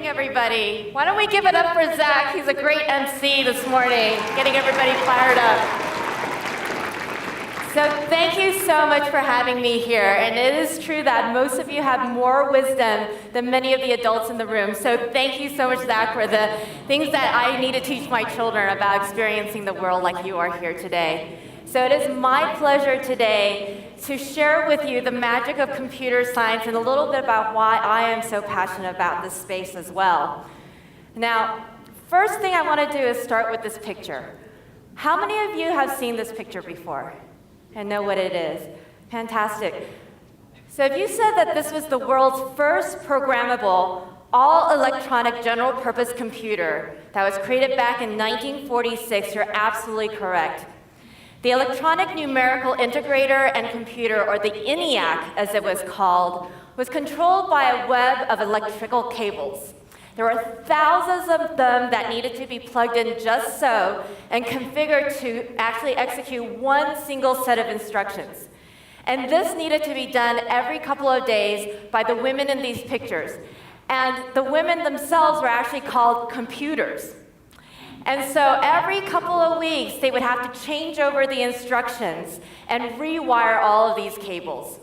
everybody. Why don't we give it up for Zach? He's a great MC this morning, getting everybody fired up. So thank you so much for having me here. And it is true that most of you have more wisdom than many of the adults in the room. So thank you so much, Zach, for the things that I need to teach my children about experiencing the world like you are here today. So it is my pleasure today to share with you the magic of computer science and a little bit about why I am so passionate about this space as well. Now, first thing I want to do is start with this picture. How many of you have seen this picture before and know what it is? Fantastic. So if you said that this was the world's first programmable, all-electronic general-purpose computer that was created back in 1946, you're absolutely correct. The Electronic Numerical Integrator and Computer, or the ENIAC as it was called, was controlled by a web of electrical cables. There were thousands of them that needed to be plugged in just so and configured to actually execute one single set of instructions. And this needed to be done every couple of days by the women in these pictures. And the women themselves were actually called computers. And so every couple of weeks, they would have to change over the instructions and rewire all of these cables.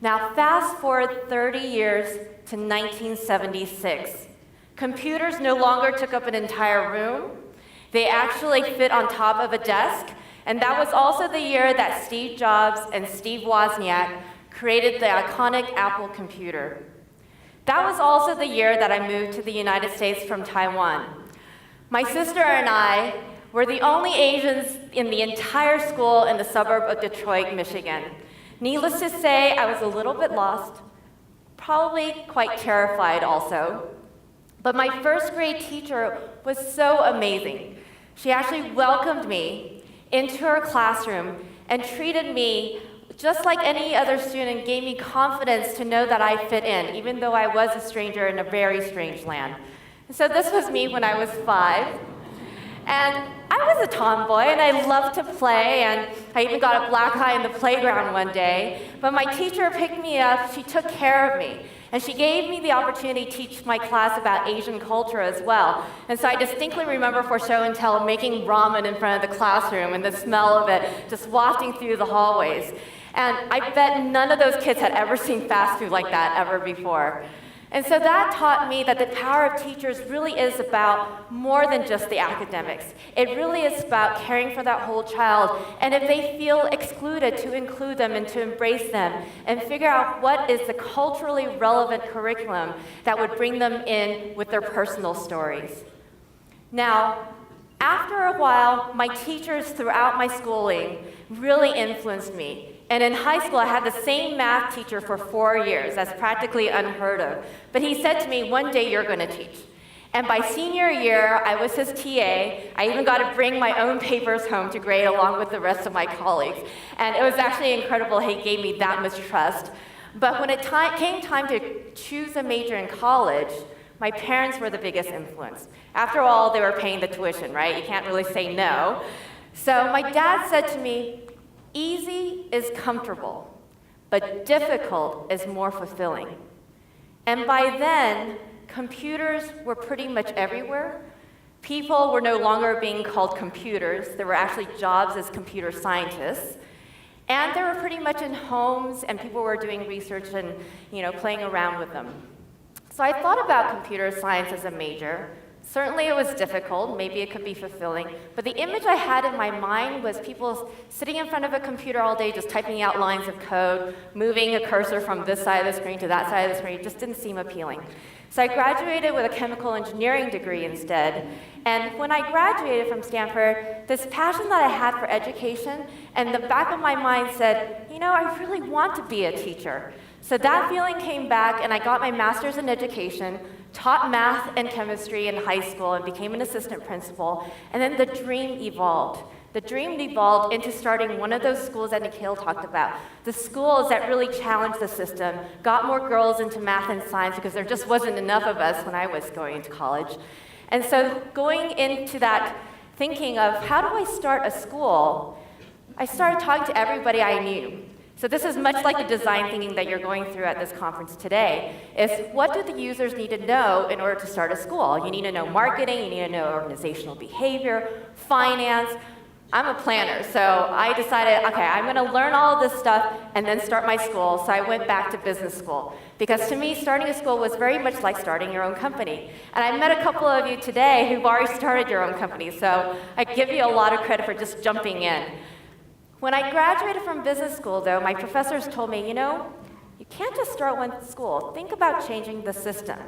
Now, fast forward 30 years to 1976. Computers no longer took up an entire room. They actually fit on top of a desk. And that was also the year that Steve Jobs and Steve Wozniak created the iconic Apple computer. That was also the year that I moved to the United States from Taiwan. My sister and I were the only Asians in the entire school in the suburb of Detroit, Michigan. Needless to say, I was a little bit lost, probably quite terrified also. But my first grade teacher was so amazing. She actually welcomed me into her classroom and treated me just like any other student, gave me confidence to know that I fit in, even though I was a stranger in a very strange land. So this was me when I was 5. And I was a tomboy, and I loved to play, and I even got a black eye in the playground one day. But my teacher picked me up, she took care of me, and she gave me the opportunity to teach my class about Asian culture as well. And so I distinctly remember for show and tell making ramen in front of the classroom and the smell of it just wafting through the hallways. And I bet none of those kids had ever seen fast food like that ever before. And so that taught me that the power of teachers really is about more than just the academics. It really is about caring for that whole child, and if they feel excluded, to include them and to embrace them and figure out what is the culturally relevant curriculum that would bring them in with their personal stories. Now, after a while, my teachers throughout my schooling really influenced me. And in high school, I had the same math teacher for 4 years. That's practically unheard of. But he said to me, one day you're going to teach. And by senior year, I was his TA. I even got to bring my own papers home to grade along with the rest of my colleagues. And it was actually incredible he gave me that much trust. But when it came time to choose a major in college, my parents were the biggest influence. After all, they were paying the tuition, right? You can't really say no. So my dad said to me, easy is comfortable, but difficult is more fulfilling. And by then, computers were pretty much everywhere. People were no longer being called computers. There were actually jobs as computer scientists. And they were pretty much in homes, and people were doing research and playing around with them. So I thought about computer science as a major. Certainly it was difficult, maybe it could be fulfilling, but the image I had in my mind was people sitting in front of a computer all day just typing out lines of code, moving a cursor from this side of the screen to that side of the screen. It just didn't seem appealing. So I graduated with a chemical engineering degree instead, and when I graduated from Stanford, this passion that I had for education and the back of my mind said, I really want to be a teacher. So that feeling came back, and I got my master's in education, taught math and chemistry in high school, and became an assistant principal. And then the dream evolved. The dream evolved into starting one of those schools that Nikhil talked about, the schools that really challenged the system, got more girls into math and science because there just wasn't enough of us when I was going to college. And so going into that thinking of how do I start a school, I started talking to everybody I knew. So this is much like the design thinking that you're going through at this conference today, is what do the users need to know in order to start a school? You need to know marketing, you need to know organizational behavior, finance. I'm a planner, so I decided, okay, I'm gonna learn all of this stuff and then start my school, so I went back to business school. Because to me, starting a school was very much like starting your own company. And I met a couple of you today who've already started your own company, so I give you a lot of credit for just jumping in. When I graduated from business school, though, my professors told me, you can't just start one school. Think about changing the system.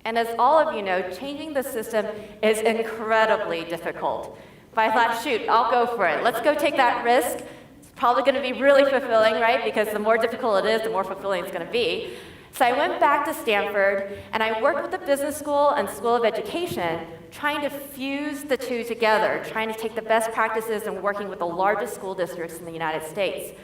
And as all of you know, changing the system is incredibly difficult. But I thought, shoot, I'll go for it. Let's go take that risk. It's probably going to be really fulfilling, right? Because the more difficult it is, the more fulfilling it's going to be. So I went back to Stanford, and I worked with the business school and School of Education, trying to fuse the two together, trying to take the best practices and working with the largest school districts in the United States.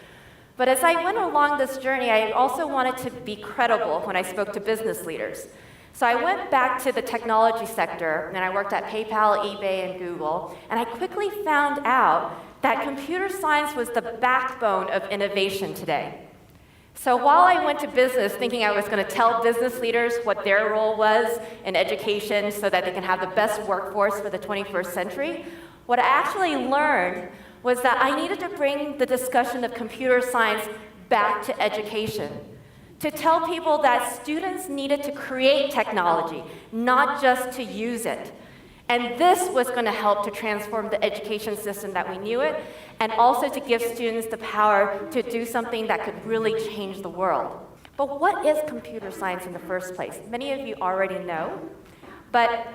But as I went along this journey, I also wanted to be credible when I spoke to business leaders. So I went back to the technology sector, and I worked at PayPal, eBay, and Google, and I quickly found out that computer science was the backbone of innovation today. So while I went to business thinking I was going to tell business leaders what their role was in education so that they can have the best workforce for the 21st century, what I actually learned was that I needed to bring the discussion of computer science back to education, to tell people that students needed to create technology, not just to use it. And this was going to help to transform the education system that we knew it, and also to give students the power to do something that could really change the world. But what is computer science in the first place? Many of you already know, but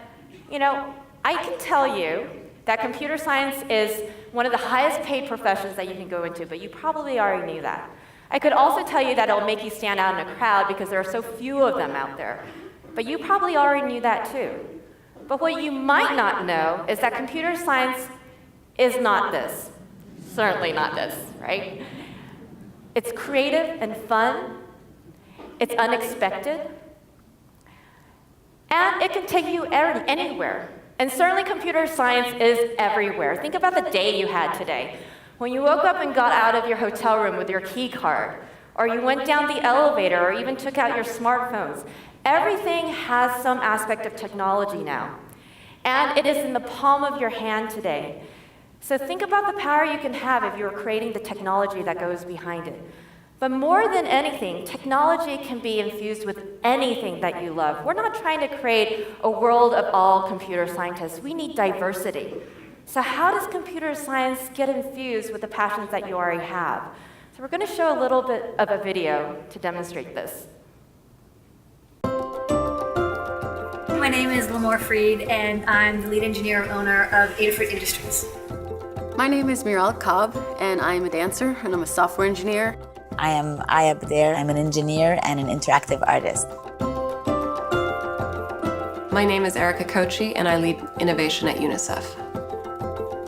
I can tell you that computer science is one of the highest paid professions that you can go into, but you probably already knew that. I could also tell you that it'll make you stand out in a crowd because there are so few of them out there, but you probably already knew that too. But what you might not know is that computer science is not this. Certainly not this, right? It's creative and fun. It's unexpected. And it can take you anywhere. And certainly computer science is everywhere. Think about the day you had today. When you woke up and got out of your hotel room with your key card, or you went down the elevator, or even took out your smartphones, everything has some aspect of technology now. And it is in the palm of your hand today. So think about the power you can have if you're creating the technology that goes behind it. But more than anything, technology can be infused with anything that you love. We're not trying to create a world of all computer scientists. We need diversity. So how does computer science get infused with the passions that you already have? So we're going to show a little bit of a video to demonstrate this. My name is Lamore Freed, and I'm the lead engineer and owner of Adafruit Industries. My name is Miral Cobb, and I'm a dancer, and I'm a software engineer. I am Aya Bader. I'm an engineer and an interactive artist. My name is Erica Kochi, and I lead innovation at UNICEF.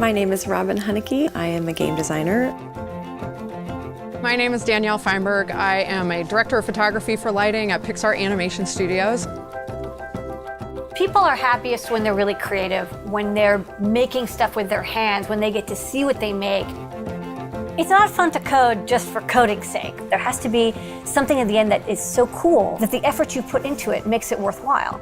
My name is Robin Haneke. I am a game designer. My name is Danielle Feinberg. I am a director of photography for lighting at Pixar Animation Studios. People are happiest when they're really creative, when they're making stuff with their hands, when they get to see what they make. It's not fun to code just for coding's sake. There has to be something at the end that is so cool that the effort you put into it makes it worthwhile.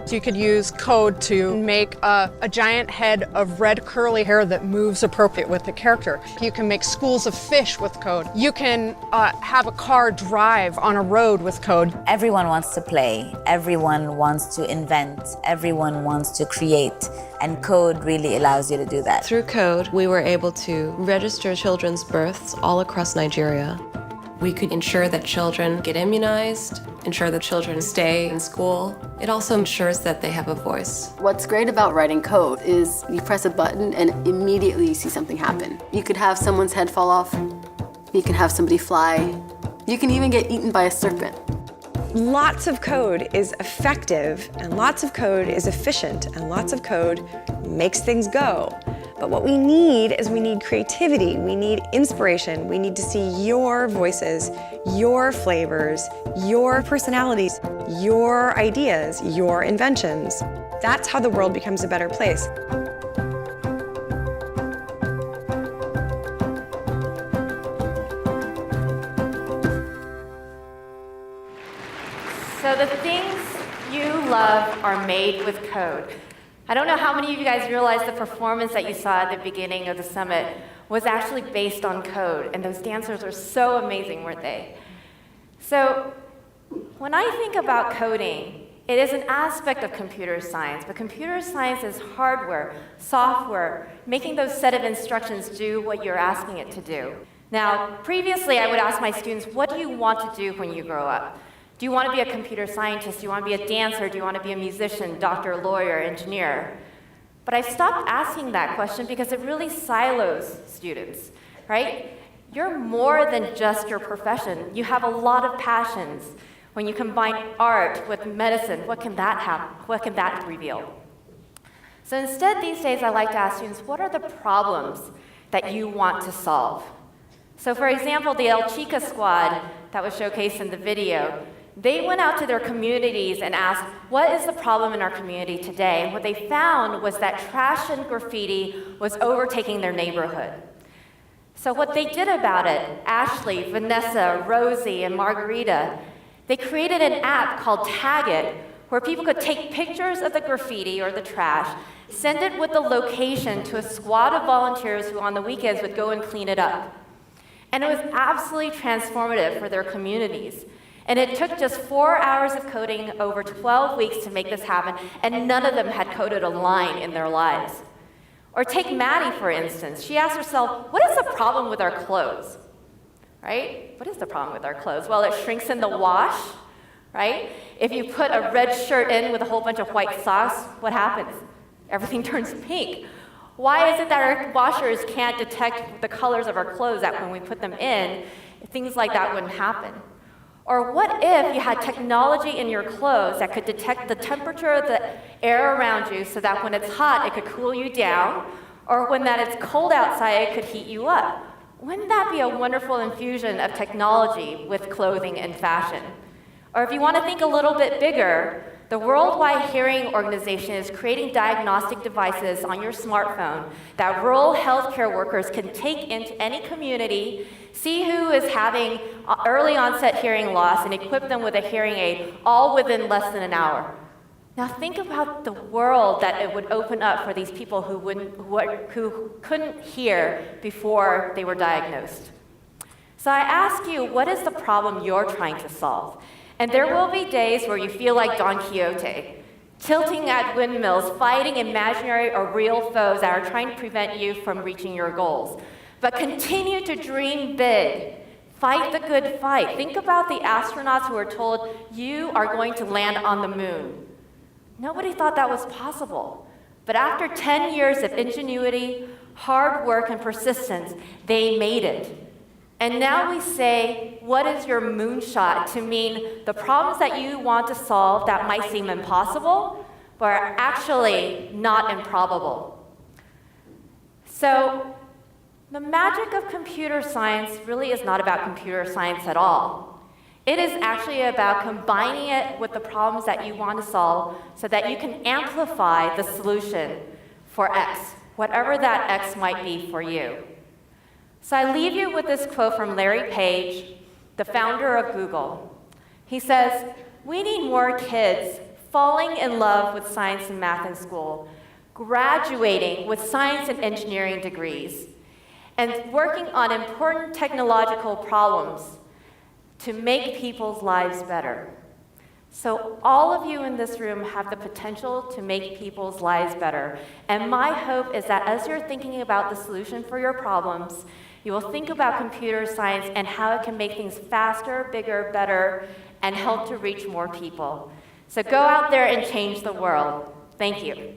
So you could use code to make a giant head of red curly hair that moves appropriate with the character. You can make schools of fish with code. You can have a car drive on a road with code. Everyone wants to play. Everyone wants to invent. Everyone wants to create. And code really allows you to do that. Through code, we were able to register children's births all across Nigeria. We could ensure that children get immunized, ensure that children stay in school. It also ensures that they have a voice. What's great about writing code is you press a button and immediately you see something happen. You could have someone's head fall off. You can have somebody fly. You can even get eaten by a serpent. Lots of code is effective, and lots of code is efficient, and lots of code makes things go. But what we need is creativity, we need inspiration, we need to see your voices, your flavors, your personalities, your ideas, your inventions. That's how the world becomes a better place. love are made with code. I don't know how many of you guys realize the performance that you saw at the beginning of the summit was actually based on code, and those dancers were so amazing, weren't they? So when I think about coding, it is an aspect of computer science, but computer science is hardware, software, making those set of instructions do what you're asking it to do. Now, previously I would ask my students, what do you want to do when you grow up? Do you want to be a computer scientist? Do you want to be a dancer? Do you want to be a musician, doctor, lawyer, engineer? But I stopped asking that question because it really silos students, right? You're more than just your profession. You have a lot of passions. When you combine art with medicine, what can that happen? What can that reveal? So instead, these days, I like to ask students, what are the problems that you want to solve? So for example, the El Chica squad that was showcased in the video, they went out to their communities and asked, what is the problem in our community today? And what they found was that trash and graffiti was overtaking their neighborhood. So what they did about it, Ashley, Vanessa, Rosie, and Margarita, they created an app called Tag It, where people could take pictures of the graffiti or the trash, send it with the location to a squad of volunteers who on the weekends would go and clean it up. And it was absolutely transformative for their communities. And it took just 4 hours of coding over 12 weeks to make this happen, and none of them had coded a line in their lives. Or take Maddie, for instance. She asked herself, what is the problem with our clothes? Right? What is the problem with our clothes? Well, it shrinks in the wash, right? If you put a red shirt in with a whole bunch of white socks, what happens? Everything turns pink. Why is it that our washers can't detect the colors of our clothes that when we put them in, things like that wouldn't happen? Or what if you had technology in your clothes that could detect the temperature of the air around you so that when it's hot, it could cool you down, or when that it's cold outside, it could heat you up? Wouldn't that be a wonderful infusion of technology with clothing and fashion? Or if you want to think a little bit bigger, the Worldwide Hearing Organization is creating diagnostic devices on your smartphone that rural healthcare workers can take into any community, see who is having early onset hearing loss, and equip them with a hearing aid, all within less than an hour. Now think about the world that it would open up for these people who couldn't hear before they were diagnosed. So I ask you, what is the problem you're trying to solve? And there will be days where you feel like Don Quixote, tilting at windmills, fighting imaginary or real foes that are trying to prevent you from reaching your goals. But continue to dream big. Fight the good fight. Think about the astronauts who were told, you are going to land on the moon. Nobody thought that was possible. But after 10 years of ingenuity, hard work, and persistence, they made it. And now we say, what is your moonshot? To mean the problems that you want to solve that might seem impossible, but are actually not improbable. So the magic of computer science really is not about computer science at all. It is actually about combining it with the problems that you want to solve so that you can amplify the solution for X, whatever that X might be for you. So I leave you with this quote from Larry Page, the founder of Google. He says, we need more kids falling in love with science and math in school, graduating with science and engineering degrees, and working on important technological problems to make people's lives better. So all of you in this room have the potential to make people's lives better. And my hope is that as you're thinking about the solution for your problems, you will think about computer science and how it can make things faster, bigger, better, and help to reach more people. So go out there and change the world. Thank you.